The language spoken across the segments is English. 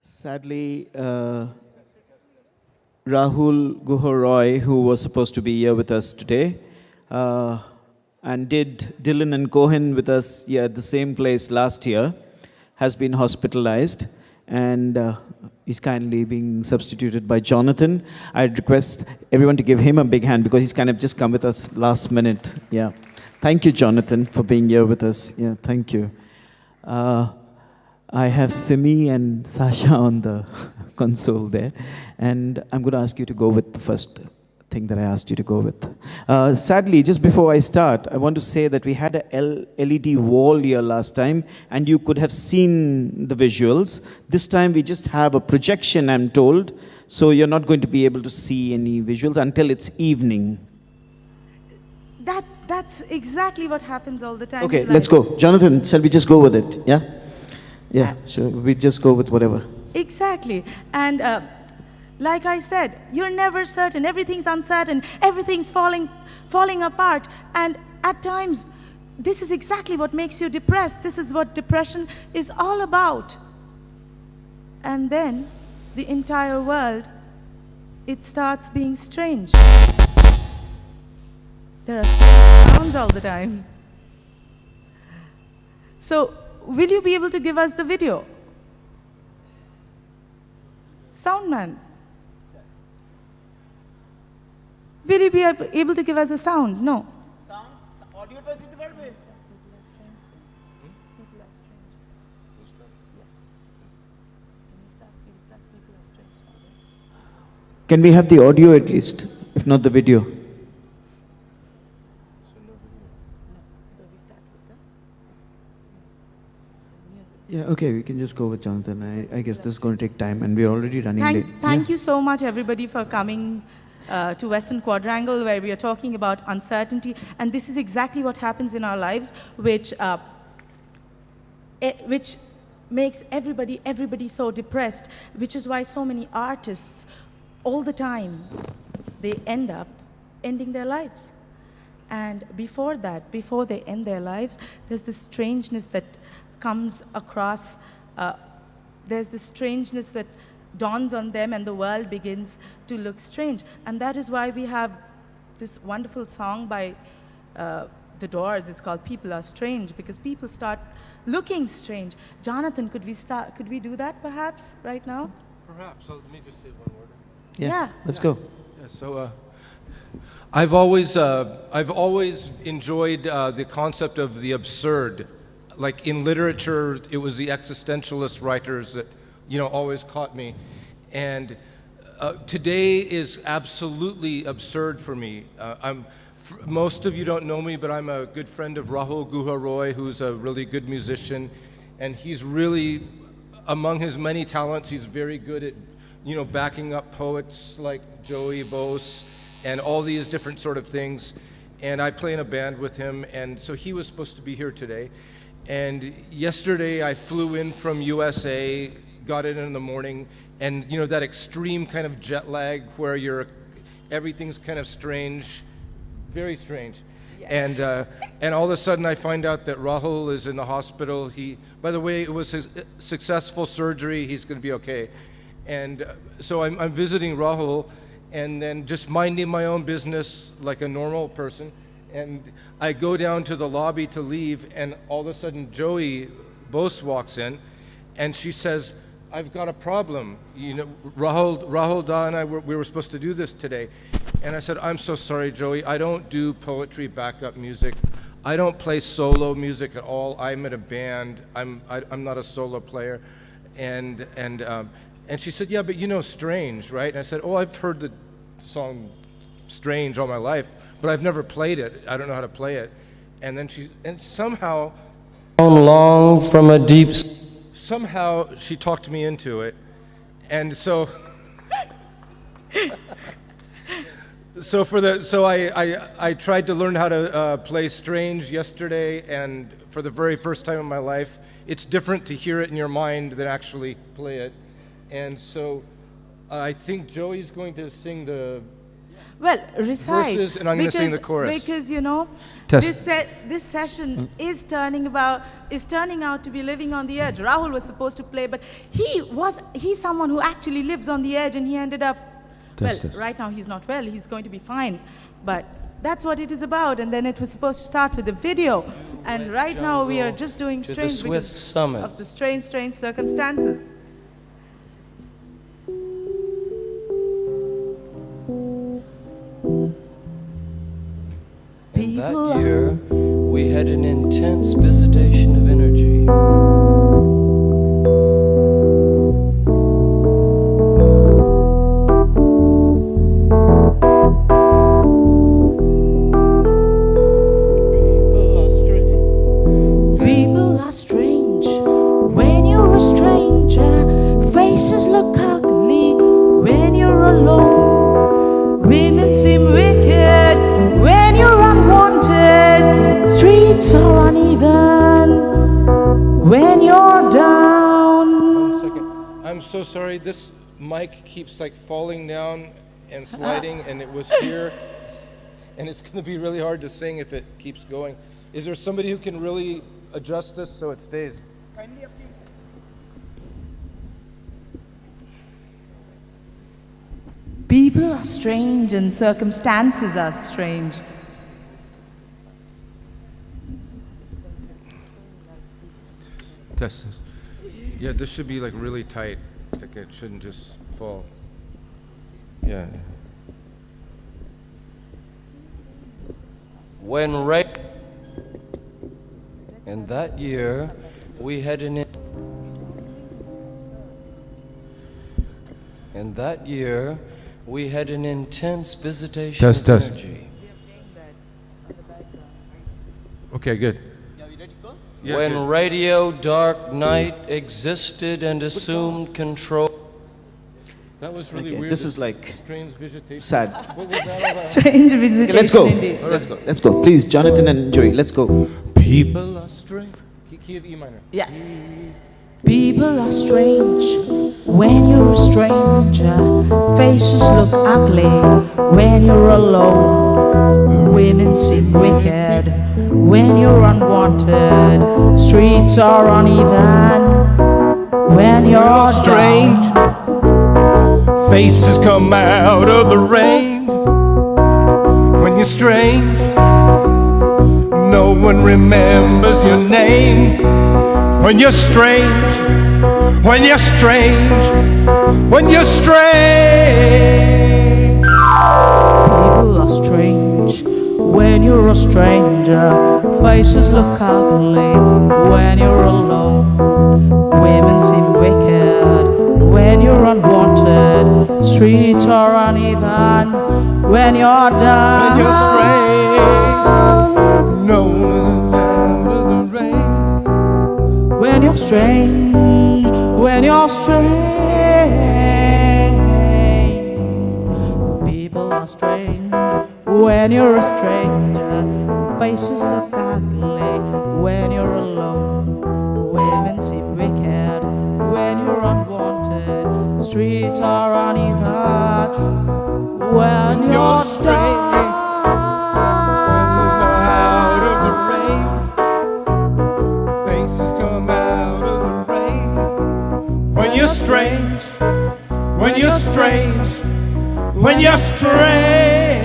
Sadly, Rahul Guha, who was supposed to be here with us today, uh, and did Dylan and Cohen with us here at the same place last year, has been hospitalized, and he's kindly being substituted by Jonathan. I'd request everyone to give him a big hand because he's kind of just come with us last minute. Yeah. Thank you, Jonathan, for being here with us. Yeah, thank you. I have Simi and Sasha on the console there, and I'm going to ask you to go with the first thing that I asked you to go with. Sadly, just before I start, I want to say that we had a LED wall here last time, and you could have seen the visuals. This time we just have a projection, I'm told, so you're not going to be able to see any visuals until it's evening. That's exactly what happens all the time. Okay, let's go. Jonathan, shall we just go with it? Yeah? Yeah, sure. We just go with whatever. Exactly. And like I said, you're never certain. Everything's uncertain. Everything's falling apart. And at times, this is exactly what makes you depressed. This is what depression is all about. And then, the entire world, it starts being strange. There are sounds all the time. So, will you be able to give us the video? Soundman. Will you be able to give us a sound? No. Sound? Audio to the word with. Can we have the audio at least, if not the video? Yeah, okay, we can just go with Jonathan. I guess this is going to take time, and we're already running late. Thank you so much, everybody, for coming to Western Quadrangle, where we are talking about uncertainty. And this is exactly what happens in our lives, which makes everybody so depressed, which is why so many artists, all the time, they end up ending their lives. And before that, before they end their lives, there's this strangeness that comes across, there's this strangeness that dawns on them, and the world begins to look strange. And that is why we have this wonderful song by The Doors. It's called People Are Strange, because people start looking strange. Jonathan, could we do that perhaps right now? Perhaps. Let me just say one word. Yeah. Let's go. Yeah, so I've always enjoyed the concept of the absurd. Like in literature, it was the existentialist writers that, always caught me. And today is absolutely absurd for me. Most of you don't know me, but I'm a good friend of Rahul Guha, who's a really good musician. And he's really, among his many talents, he's very good at, backing up poets like Joie, Bose, and all these different sort of things. And I play in a band with him, and so he was supposed to be here today. And yesterday I flew in from USA, got in the morning, and that extreme kind of jet lag where everything's kind of strange, very strange. Yes. And all of a sudden I find out that Rahul is in the hospital. By the way, it was his successful surgery. He's going to be okay. And so I'm visiting Rahul, and then just minding my own business like a normal person. And I go down to the lobby to leave, and all of a sudden Joie Bose walks in, and she says, "I've got a problem. Rahul Da and I we were supposed to do this today." And I said, "I'm so sorry, Joie. I don't do poetry backup music. I don't play solo music at all. I'm in a band. I'm not a solo player." And she said, "Yeah, but Strange, right?" And I said, "Oh, I've heard the song Strange all my life, but I've never played it. I don't know how to play it." And then somehow, long from a deep. Somehow she talked me into it, and so, I tried to learn how to play Strange yesterday, and for the very first time in my life, it's different to hear it in your mind than actually play it, and so I think Joey's going to sing the. Well, recite. Verses, and I'm gonna sing the chorus. Because, you know, Test. this session is turning out to be living on the edge. Rahul was supposed to play, but he's someone who actually lives on the edge, and he ended up, Test. right now he's not well, he's going to be fine. But that's what it is about, and then it was supposed to start with a video. And right now we are just doing to the strange swift because summits. of the strange circumstances. In that year, we had an intense visitation of energy. People are strange when you're a stranger. Faces look ugly when you're alone. Women seem wicked when you're unwanted. Streets are uneven when you're down. 1 second. I'm so sorry. This mic keeps like falling down and sliding, and it was here, and it's going to be really hard to sing if it keeps going. Is there somebody who can really adjust this so it stays? People are strange and circumstances are strange. Test this. Yeah, this should be like really tight. Like it shouldn't just fall. Yeah. In that year, we had an intense visitation Test, of test. energy. Okay, good. Yeah, When good. radio dark night existed and assumed control. That was really Okay, weird. this is like strange vegetation. sad. What was that about? Strange visitation Okay, let's go. indeed. Let's go. Please, Jonathan and Joie, let's go. People are strange. Key of E minor. Yes. People are strange when you're a stranger. Faces look ugly when you're alone. Women seem wicked when you're unwanted. Streets are uneven when you're strange. down. Faces come out of the rain. When you're strange, no one remembers your name. When you're strange, when you're strange, when you're strange. People are strange when you're a stranger. Faces look ugly when you're alone. Women seem wicked when you're unwanted. Streets are uneven when you're down. When you're strange, no one's out of the rain. When you're strange, when you're strange. People are strange when you're a stranger. Faces look ugly when you're alone. Women seem wicked when you're unwanted. Streets are uneven when you're strange. down. Out of the rain, faces come out of the rain. When you're strange, when you're strange, when you're strange.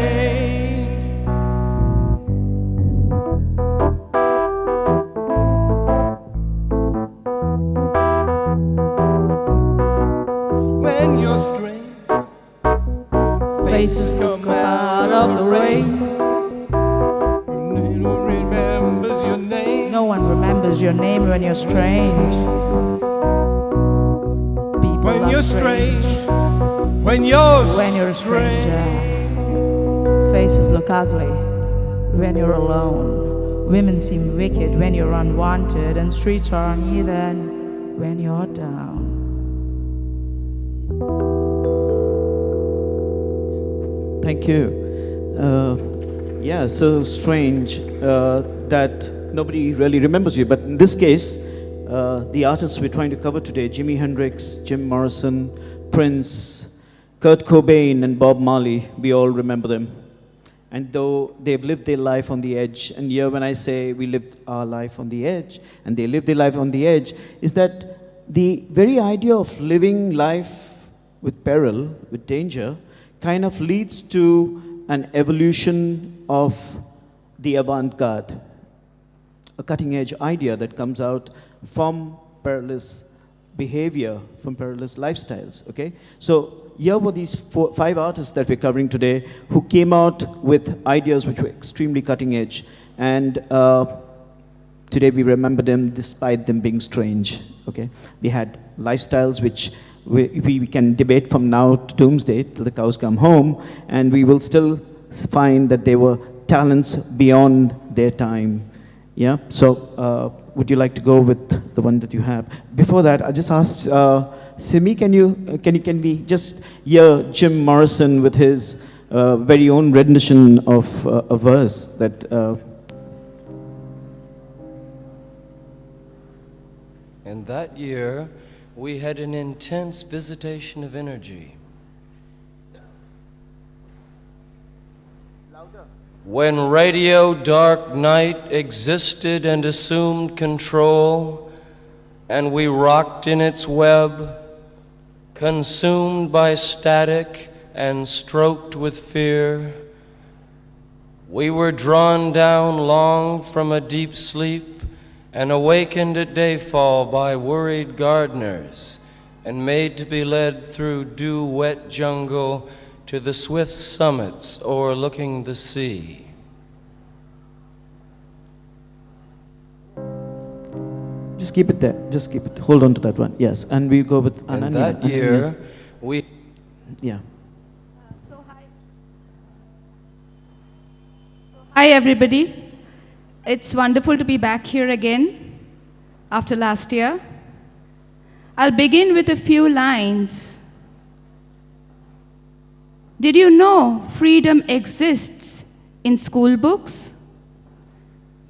When you're strange, Faces look out of the rain. no one remembers your name. No one remembers your name when you're strange. People When are you're strange, when you're a stranger. Faces look ugly when you're alone. Women seem wicked when you're unwanted, and streets are uneven when you're down. Thank you. Yeah, so strange that nobody really remembers you. But in this case, the artists we're trying to cover today, Jimi Hendrix, Jim Morrison, Prince, Kurt Cobain and Bob Marley, we all remember them. And though they've lived their life on the edge, and here when I say we lived our life on the edge, and they lived their life on the edge, is that the very idea of living life with peril, with danger, kind of leads to an evolution of the avant-garde, a cutting-edge idea that comes out from perilous behavior, from perilous lifestyles, okay? So here were these five artists that we're covering today who came out with ideas which were extremely cutting-edge, and today we remember them despite them being strange, okay? They had lifestyles which we can debate from now to doomsday, till the cows come home, and we will still find that they were talents beyond their time. Yeah, so would you like to go with the one that you have? Before that, I just asked Simi, can we just hear Jim Morrison with his very own rendition of a verse that. In that year, we had an intense visitation of energy. When radio dark night existed and assumed control, and we rocked in its web, consumed by static and stroked with fear, we were drawn down long from a deep sleep and awakened at dayfall by worried gardeners and made to be led through dew-wet jungle to the swift summits overlooking the sea. Just keep it there. Just keep it. Hold on to that one. Yes, and we go with Ananya. And that year, we... Yeah. Hi, everybody. It's wonderful to be back here again after last year. I'll begin with a few lines. Did you know freedom exists in school books?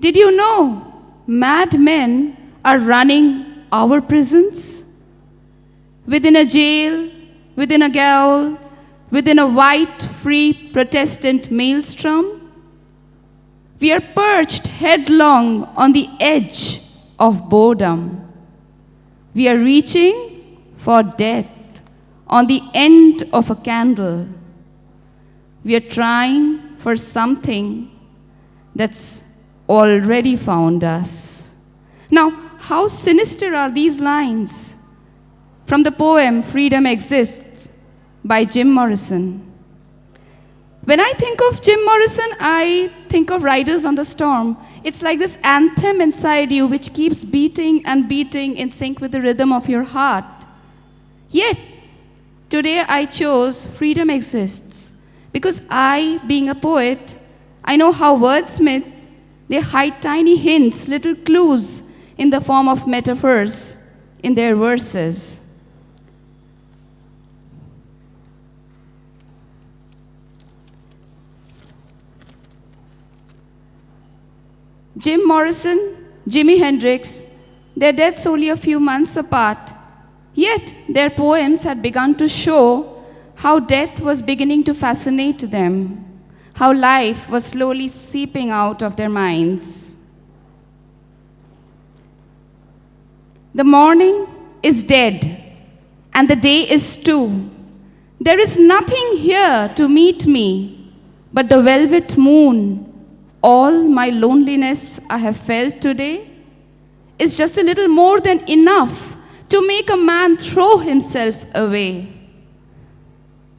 Did you know madmen are running our prisons? Within a jail, within a gaol, within a white, free Protestant maelstrom, we are perched headlong on the edge of boredom. We are reaching for death on the end of a candle. We are trying for something that's already found us. Now, how sinister are these lines from the poem Freedom Exists by Jim Morrison? When I think of Jim Morrison, I think of Riders on the Storm. It's like this anthem inside you which keeps beating and beating in sync with the rhythm of your heart. Yet, today I chose Freedom Exists because I, being a poet, I know how wordsmiths, they hide tiny hints, little clues in the form of metaphors in their verses. Jim Morrison, Jimi Hendrix, their deaths only a few months apart, yet their poems had begun to show how death was beginning to fascinate them, how life was slowly seeping out of their minds. The morning is dead, and the day is too. There is nothing here to meet me but the velvet moon. All my loneliness I have felt today is just a little more than enough to make a man throw himself away.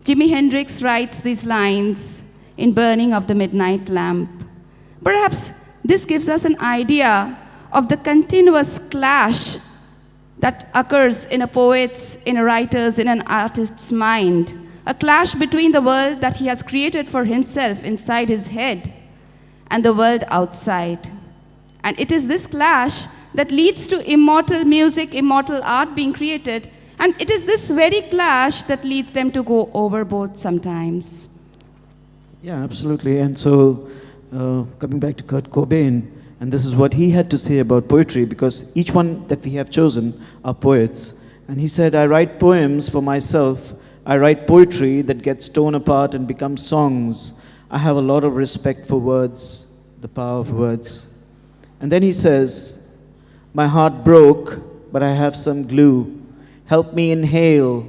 Jimi Hendrix writes these lines in Burning of the Midnight Lamp. Perhaps this gives us an idea of the continuous clash that occurs in a poet's, in a writer's, in an artist's mind. A clash between the world that he has created for himself inside his head and the world outside. And it is this clash that leads to immortal music, immortal art being created, and it is this very clash that leads them to go overboard sometimes. Yeah, absolutely. And so, coming back to Kurt Cobain, and this is what he had to say about poetry, because each one that we have chosen are poets. And he said, I write poems for myself, I write poetry that gets torn apart and becomes songs. I have a lot of respect for words, the power of words. And then he says, my heart broke, but I have some glue. Help me inhale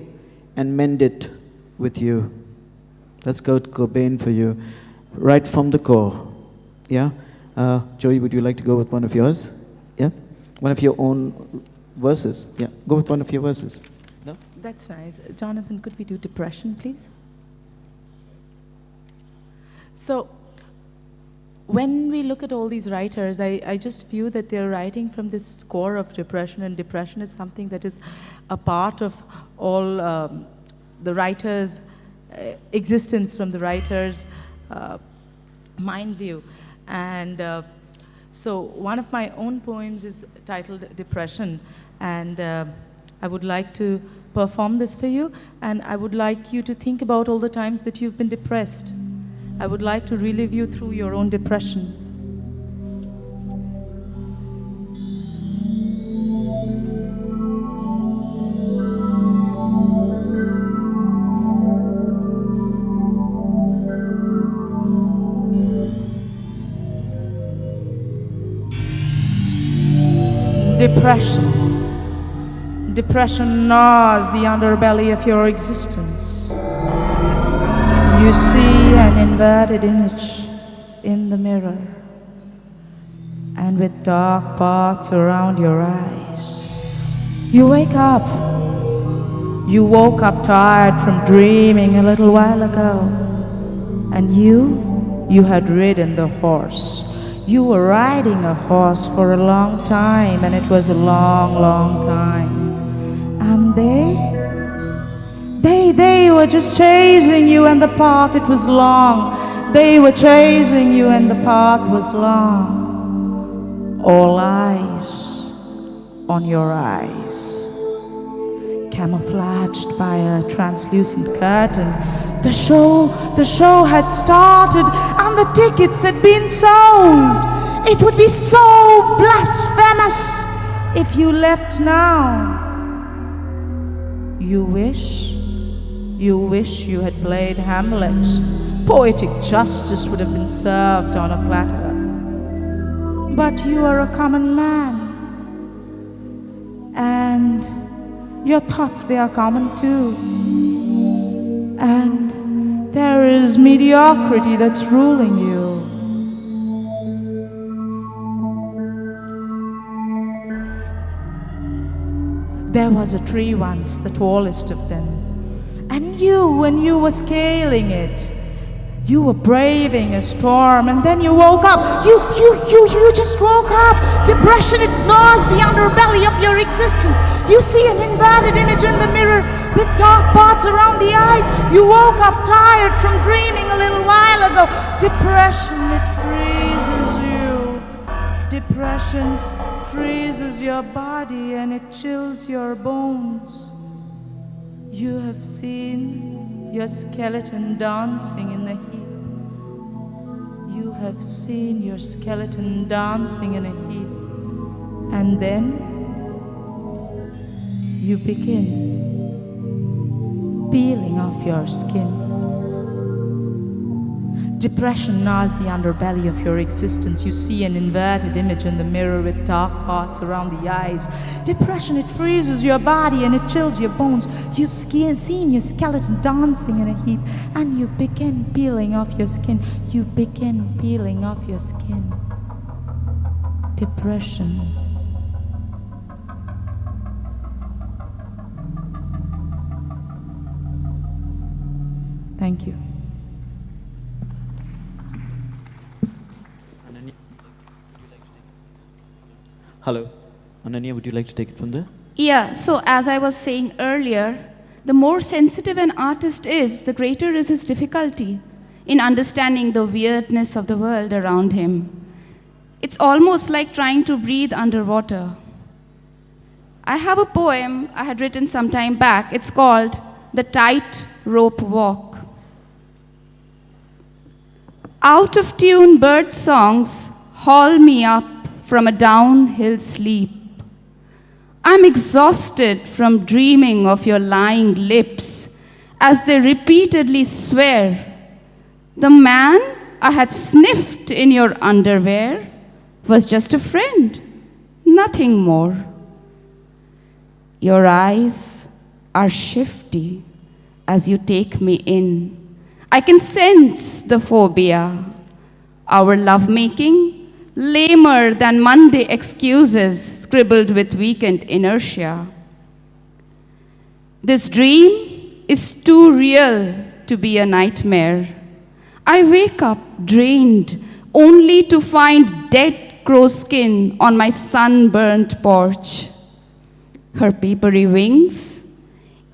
and mend it with you. That's Kurt Cobain for you, right from the core. Yeah? Joie, would you like to go with one of yours? Yeah? One of your own verses. Yeah, go with one of your verses. No? That's nice. Jonathan, could we do depression, please? So, when we look at all these writers, I just view that they're writing from this core of depression, and depression is something that is a part of all the writers' existence, from the writer's mind view. And so one of my own poems is titled Depression, and I would like to perform this for you, and I would like you to think about all the times that you've been depressed. I would like to relive you through your own depression. Depression. Depression gnaws the underbelly of your existence. You see an inverted image in the mirror, and with dark spots around your eyes. You wake up. You woke up tired from dreaming a little while ago, and you had ridden the horse. You were riding a horse for a long time, and it was a long, long time. And they were just chasing you, and the path, it was long. They were chasing you, and the path was long. All eyes on your eyes, camouflaged by a translucent curtain. The show had started, and the tickets had been sold. It would be so blasphemous if you left now. You wish you had played Hamlet. Poetic justice would have been served on a platter. But you are a common man, and your thoughts, they are common too. And there is mediocrity that's ruling you. There was a tree once, the tallest of them. And when you were scaling it, you were braving a storm, and then you woke up. You just woke up. Depression, it gnaws the underbelly of your existence. You see an inverted image in the mirror with dark spots around the eyes. You woke up tired from dreaming a little while ago. Depression, it freezes you. Depression freezes your body, and it chills your bones. You have seen your skeleton dancing in the heat. You have seen your skeleton dancing in a heap. And then you begin peeling off your skin. Depression gnaws the underbelly of your existence. You see an inverted image in the mirror with dark spots around the eyes. Depression, it freezes your body and it chills your bones. You've seen your skeleton dancing in a heap, and you begin peeling off your skin. You begin peeling off your skin. Depression. Thank you. Hello. Ananya, would you like to take it from there? Yeah, so as I was saying earlier, the more sensitive an artist is, the greater is his difficulty in understanding the weirdness of the world around him. It's almost like trying to breathe underwater. I have a poem I had written some time back. It's called The Tightrope Walk. Out of tune bird songs haul me up from a downhill sleep. I'm exhausted from dreaming of your lying lips as they repeatedly swear, the man I had sniffed in your underwear was just a friend, nothing more. Your eyes are shifty as you take me in. I can sense the phobia. Our lovemaking, lamer than Monday excuses scribbled with weekend inertia. This dream is too real to be a nightmare. I wake up drained only to find dead crow skin on my sunburnt porch. Her papery wings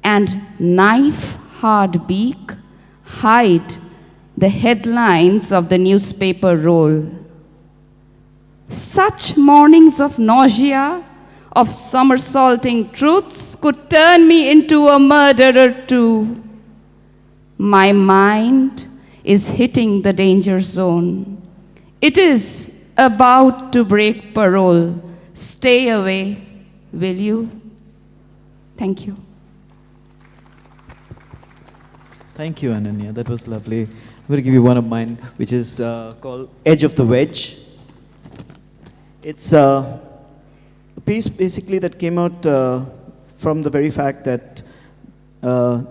and knife-hard beak hide the headlines of the newspaper roll. Such mornings of nausea, of somersaulting truths could turn me into a murderer too. My mind is hitting the danger zone. It is about to break parole. Stay away, will you? Thank you. Thank you, Ananya. That was lovely. I'm going to give you one of mine, which is called Edge of the Wedge. It's a piece basically that came out from the very fact that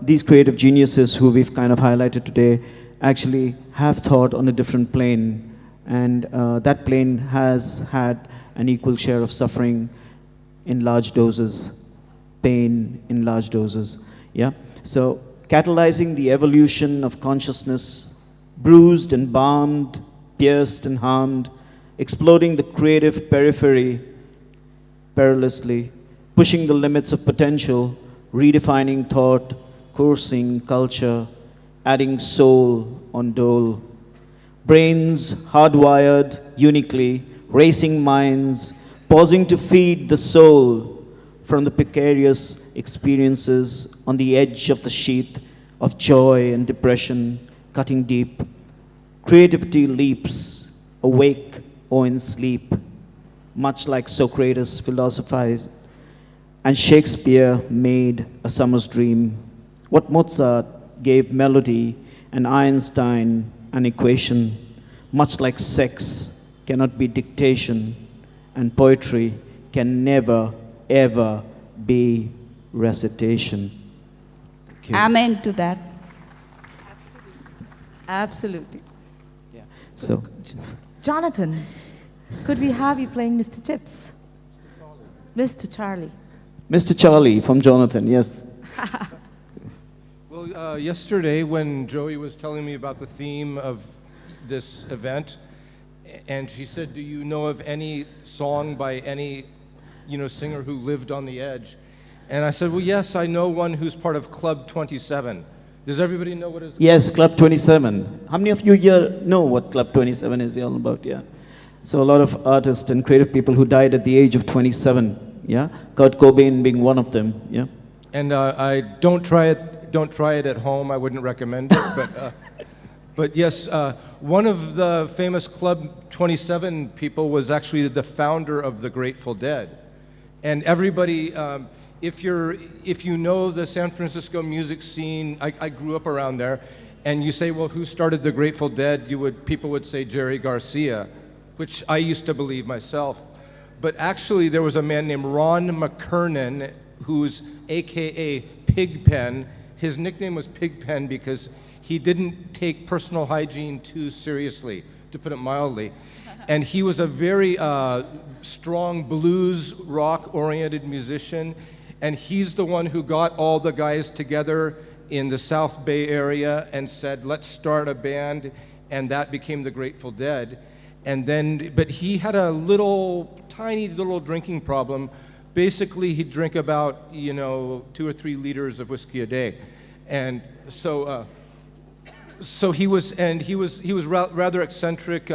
these creative geniuses who we've kind of highlighted today actually have thought on a different plane, and that plane has had an equal share of suffering in large doses, pain in large doses. Yeah. So catalyzing the evolution of consciousness, bruised and bombed, pierced and harmed, exploding the creative periphery perilously, pushing the limits of potential, redefining thought, coursing culture, adding soul on dole. Brains hardwired uniquely, racing minds, pausing to feed the soul from the precarious experiences on the edge of the sheath of joy and depression, cutting deep. Creativity leaps, awake or in sleep, much like Socrates philosophized, and Shakespeare made a summer's dream. What Mozart gave melody and Einstein an equation, much like sex cannot be dictation, and poetry can never, ever be recitation. Thank you. Amen to that. Absolutely. Yeah. So, Jonathan, could we have you playing Mr. Chips? Mr. Charlie. Mr. Charlie from Jonathan, yes. Well, yesterday when Joie was telling me about the theme of this event, and she said, do you know of any song by any, singer who lived on the edge? And I said, well, yes, I know one who's part of Club 27. Does everybody know what it is? Yes, Club 27. How many of you here know what Club 27 is all about? Yeah. So a lot of artists and creative people who died at the age of 27. Yeah. Kurt Cobain being one of them. Yeah. And I don't try it at home. I wouldn't recommend it. But yes, one of the famous Club 27 people was actually the founder of the Grateful Dead. And everybody, if you know the San Francisco music scene, I grew up around there, and you say, well, who started the Grateful Dead? People would say Jerry Garcia, which I used to believe myself. But actually, there was a man named Ron McKernan, who's AKA Pigpen. His nickname was Pigpen because he didn't take personal hygiene too seriously, to put it mildly. And he was a very strong blues rock-oriented musician. And he's the one who got all the guys together in the South Bay area and said, let's start a band. And that became the Grateful Dead. And then, but he had a tiny little drinking problem. Basically, he'd drink about, 2 or 3 liters of whiskey a day. And so he was rather eccentric.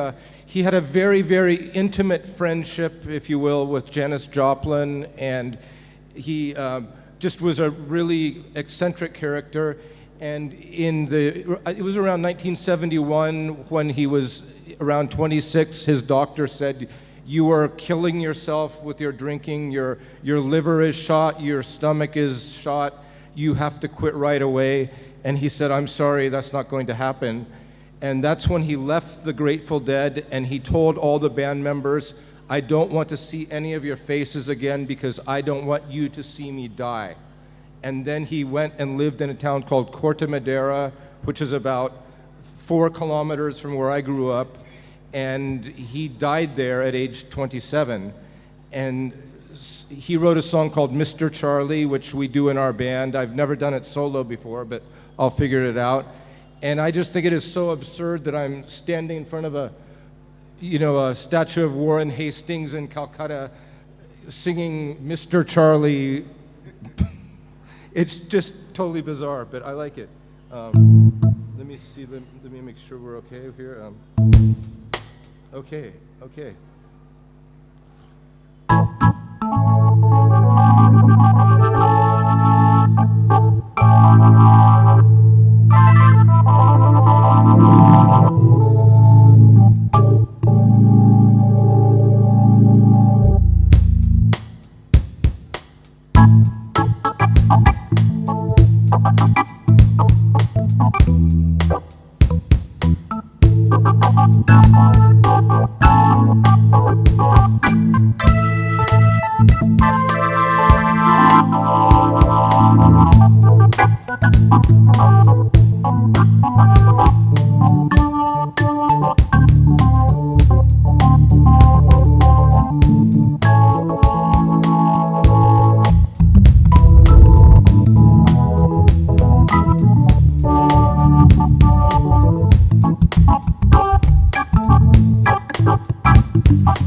He had a very, very intimate friendship, if you will, with Janis Joplin, and he just was a really eccentric character. And it was around 1971 when he was around 26. His doctor said, "You are killing yourself with your drinking. Your liver is shot. Your stomach is shot. you have to quit right away. And he said, I'm sorry, that's not going to happen. And that's when he left the Grateful Dead, and he told all the band members, I don't want to see any of your faces again because I don't want you to see me die. And then he went and lived in a town called Corte Madera, which is about 4 kilometers from where I grew up. And he died there at age 27. And he wrote a song called Mr. Charlie, which we do in our band. I've never done it solo before, but I'll figure it out. And I just think it is so absurd that I'm standing in front of a statue of Warren Hastings in Calcutta singing Mr. Charlie. It's just totally bizarre, but I like it. Let me see, let me make sure we're okay here. Okay.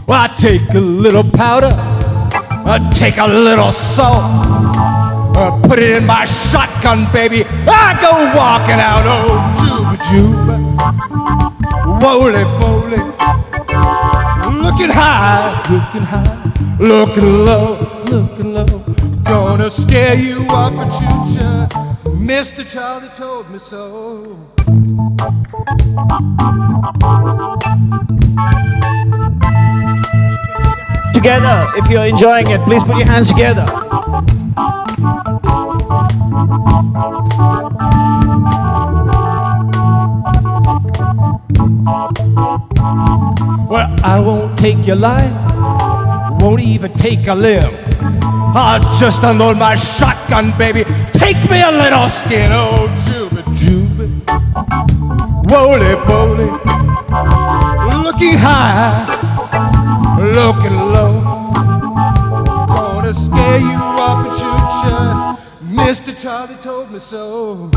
Well, I take a little powder, I take a little salt, I put it in my shotgun, baby. I go walking out, oh, juba, juba, woly, woly, looking high, looking low, gonna scare you up and shoot ya. Mr. Charlie told me so. Together, if you're enjoying it, please put your hands together. Well, I won't take your life, won't even take a limb. I'll just unload my shotgun, baby. Take me a little skin, oh, juba, juba, woly, woly, looking high, looking low, gonna scare you up and shoot ya. Mr. Charlie told me so.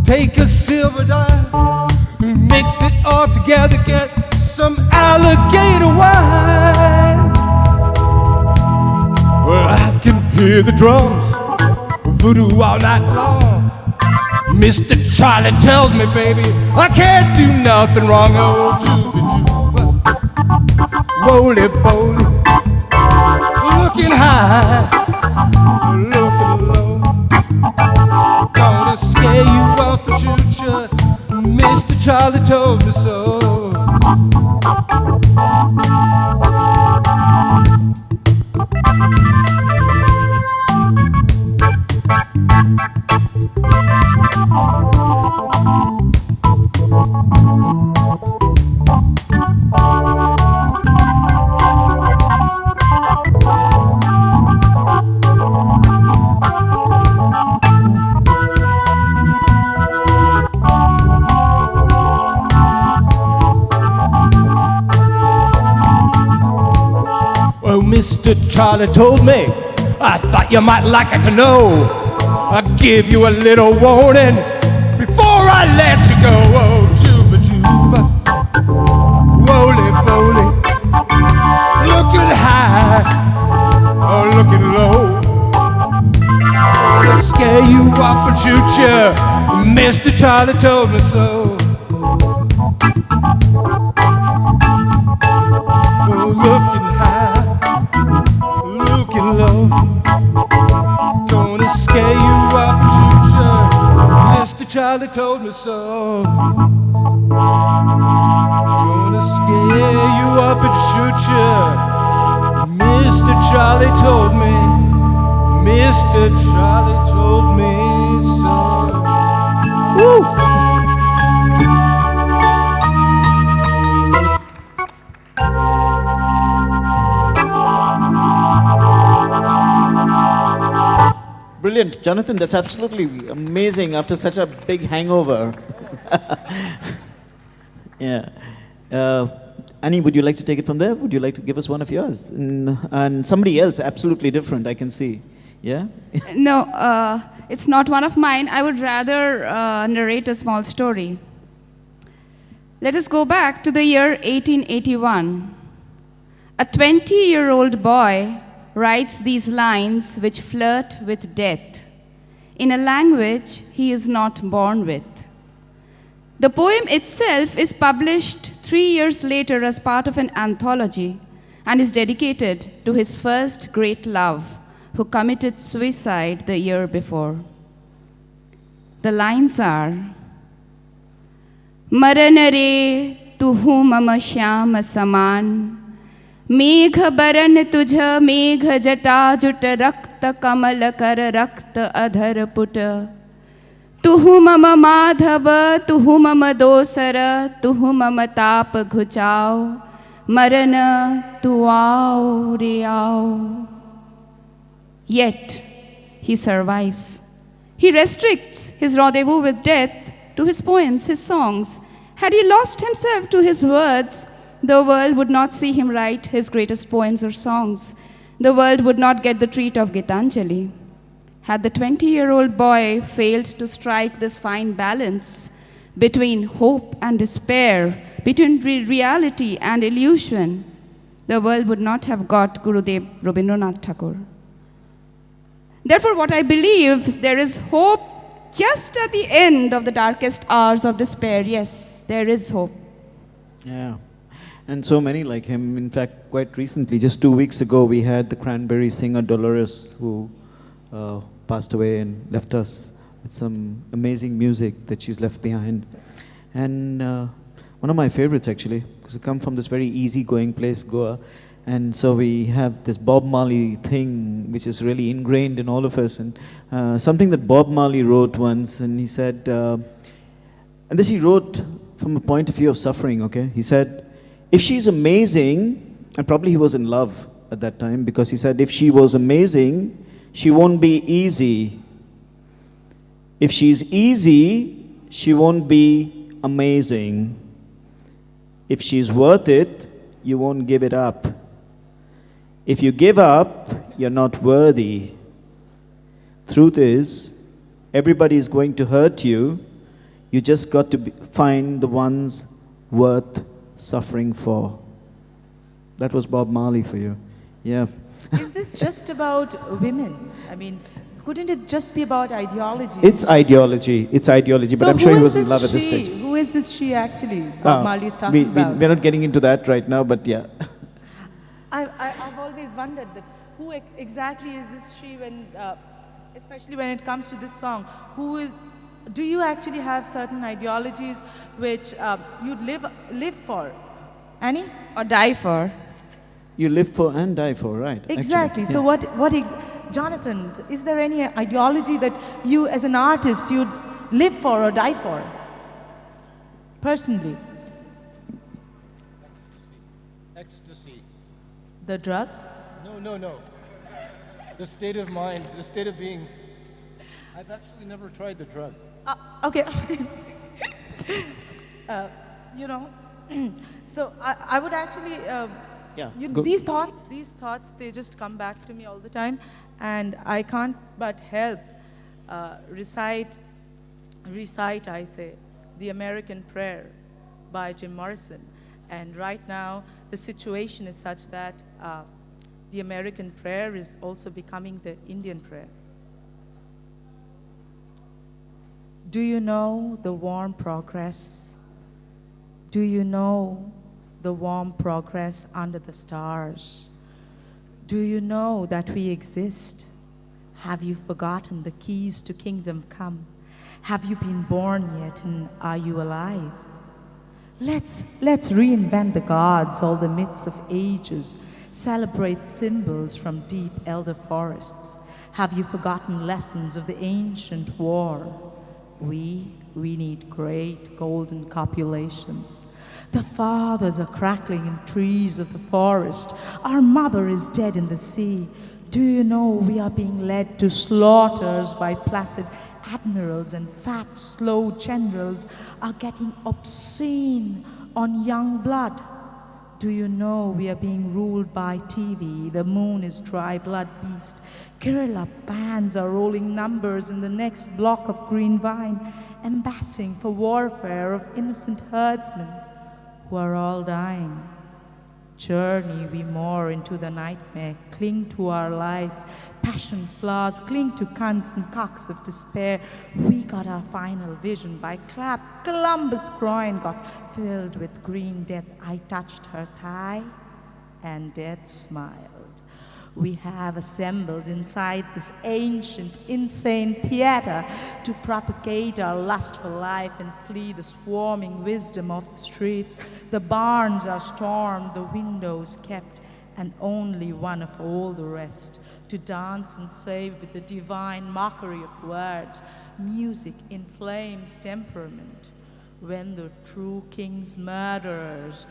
Take a silver dime, mix it all together, get some alligator wine. Well, I can hear the drums, voodoo all night long. Mr. Charlie tells me, baby, I can't do nothing wrong. Oh, juba, juba, woly, woly, looking high, looking low, gonna scare you up and shoot ya. Mr. Charlie told me so. Well, Mr. Charlie told me I thought you might like it to know. I'll give you a little warning before I let you go. Oh, juba juba, roly poly, looking high or looking low. Gonna scare you up and shoot you. Mr. Charlie told me so. Oh, looking high, looking low. Gonna scare you up and shoot you. Mr. Charlie told me so. Gonna scare you up and shoot you. Mr. Charlie told me. Mr. Charlie told me so. Woo! Brilliant. Jonathan, that's absolutely amazing after such a big hangover. Yeah. Annie, would you like to take it from there? Would you like to give us one of yours? And somebody else, absolutely different, I can see. Yeah? No, it's not one of mine. I would rather narrate a small story. Let us go back to the year 1881. A 20-year-old boy writes these lines which flirt with death in a language he is not born with. The poem itself is published 3 years later as part of an anthology and is dedicated to his first great love, who committed suicide the year before. The lines are, Maran re tuhu mama shyam saman, मेघ बरन तुझ मेघ जटा जुट रक्त कमल कर रक्त अधर पुट तुहु मम माधव तुहु मम दोसर तुहु मम ताप घुचाओ मरन तु आओ रे आओ. Yet he survives. He restricts his rendezvous with death to his poems, his songs. Had he lost himself to his words, the world would not see him write his greatest poems or songs. The world would not get the treat of Gitanjali. Had the 20-year-old boy failed to strike this fine balance between hope and despair, between reality and illusion, the world would not have got Gurudev Rabindranath Tagore. Therefore, what I believe, there is hope just at the end of the darkest hours of despair. Yes, there is hope. Yeah. And so many like him. In fact, quite recently, just 2 weeks ago, we had the Cranberry singer Dolores, who passed away and left us with some amazing music that she's left behind. And one of my favorites, actually, because I come from this very easygoing place, Goa. And so we have this Bob Marley thing, which is really ingrained in all of us. And something that Bob Marley wrote once, and he said, and this he wrote from a point of view of suffering, okay? He said, if she's amazing, and probably he was in love at that time, because he said, if she was amazing, she won't be easy. If she's easy, she won't be amazing. If she's worth it, you won't give it up. If you give up, you're not worthy. Truth is, everybody is going to hurt you. You just got to find the ones worth suffering for. That was Bob Marley for you. Yeah. Is this just about women? I mean, couldn't it just be about ideology? It's ideology. It's ideology. But So I'm sure who he is was in this love at this she? stage. Who is this she actually? Bob Marley is talking about. We're not getting into that right now, but yeah. I've always wondered that who exactly is this she when, especially when it comes to this song. Who is? Do you actually have certain ideologies which you'd live for, Annie? Or die for. You live for and die for, right? Exactly. Actually, So yeah. Jonathan, is there any ideology that you as an artist you'd live for or die for? Personally. Ecstasy. The drug? No. The state of mind, the state of being. I've actually never tried the drug. Okay. So I would actually Yeah. These thoughts, they just come back to me all the time, and I can't but help recite, I say, the American Prayer by Jim Morrison. And right now, the situation is such that the American prayer is also becoming the Indian prayer. Do you know the warm progress? Do you know the warm progress under the stars? Do you know that we exist? Have you forgotten the keys to kingdom come? Have you been born yet, and are you alive? Let's reinvent the gods, all the myths of ages, celebrate symbols from deep elder forests. Have you forgotten lessons of the ancient war? We need great golden copulations. The fathers are crackling in trees of the forest. Our mother is dead in the sea. Do you know we are being led to slaughters by placid admirals, and fat, slow generals are getting obscene on young blood? Do you know we are being ruled by TV? The moon is dry blood beast. Guerrilla bands are rolling numbers in the next block of green vine, embassing for warfare of innocent herdsmen who are all dying. Journey we more into the nightmare, cling to our life, passion flowers, cling to cunts and cocks of despair. We got our final vision by clap, Columbus' groin got filled with green death. I touched her thigh, and death smiled. We have assembled inside this ancient, insane theater to propagate our lust for life and flee the swarming wisdom of the streets. The barns are stormed, the windows kept, and only one of all the rest to dance and save with the divine mockery of words. Music inflames temperament. When the true king's murderers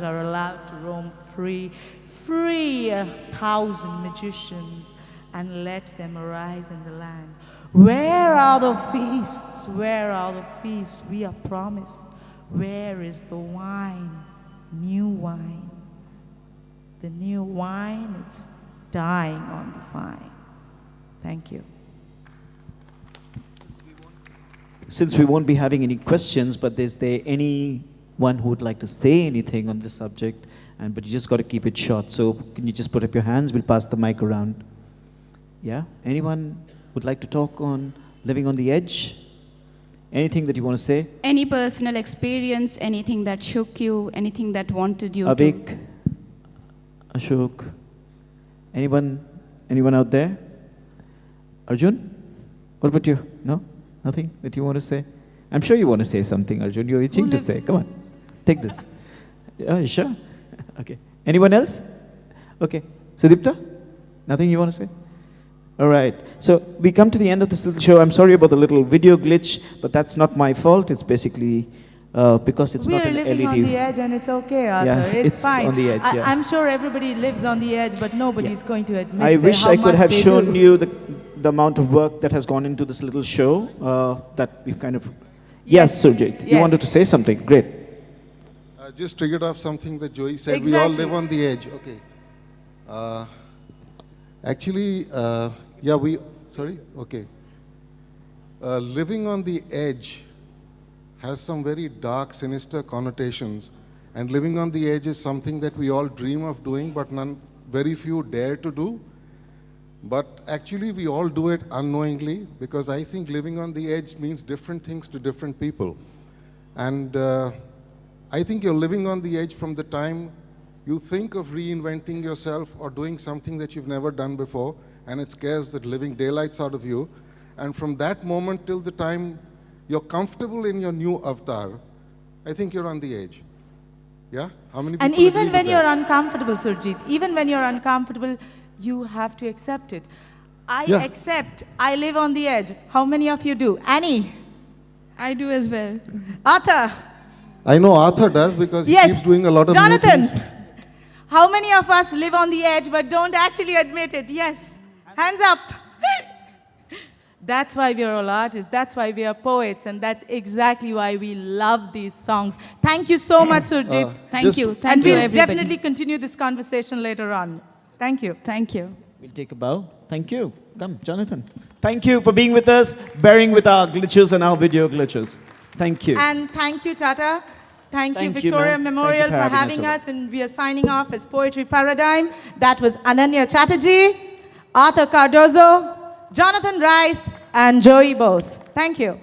are allowed to roam free 1,000 magicians, and let them arise in the land. Where are the feasts? Where are the feasts we are promised? Where is the wine? New wine. The new wine, it's dying on the vine. Thank you. Since we won't be having any questions, but is there anyone who would like to say anything on this subject? But you just got to keep it short. So can you just put up your hands? We'll pass the mic around. Yeah? Anyone would like to talk on living on the edge? Anything that you want to say? Any personal experience, anything that shook you, anything that wanted you Avik, Ashok, anyone out there? Arjun? What about you? No? Nothing that you want to say? I'm sure you want to say something, Arjun. You're itching to say. Come on. Take this. Yeah, you sure? Okay. Anyone else? Okay. Sudipta? Nothing you want to say? All right. So we come to the end of this little show. I'm sorry about the little video glitch, but that's not my fault. It's basically because it's not an LED. We're living on the edge, and it's okay, Arthur. Yeah, it's fine. on the edge, yeah. I'm sure everybody lives on the edge, but nobody's going to admit I wish how I could much have they shown do. you the amount of work that has gone into this little show that we've kind of... Yes, Surjit, you Yes. wanted to say something. Great. Just triggered off something that Joie said. Exactly. We all live on the edge. Okay. Actually, sorry? Okay. Living on the edge has some very dark, sinister connotations. And living on the edge is something that we all dream of doing, but very few dare to do. But actually, we all do it unknowingly, because I think living on the edge means different things to different people. And I think you're living on the edge from the time you think of reinventing yourself or doing something that you've never done before, and it scares the living daylights out of you. And from that moment till the time you're comfortable in your new avatar, I think you're on the edge. Yeah? How many people And even agree when with you're that? uncomfortable, Surjit, even when you're uncomfortable, you have to accept it. I Yeah. accept. I live on the edge. How many of you do? Annie? I do as well. Arthur? I know Arthur does, because he Yes. keeps doing a lot of Jonathan? new things. How many of us live on the edge but don't actually admit it? Yes. Hands up. That's why we are all artists. That's why we are poets. And that's exactly why we love these songs. Thank you so much, Surjit. Thank you. And Thank you, we'll everybody. definitely continue this conversation later on. Thank you. Thank you. We'll take a bow. Thank you. Come, Jonathan. Thank you for being with us, bearing with our glitches and our video glitches. Thank you. And thank you, Tata. Thank you, Thank you, Victoria ma'am. Thank you Memorial, for for having having us us. And we are signing off as Poetry Paradigm. That was Ananya Chatterjee, Arthur Cardozo, Jonathan Rice, and Joie Bose. Thank you.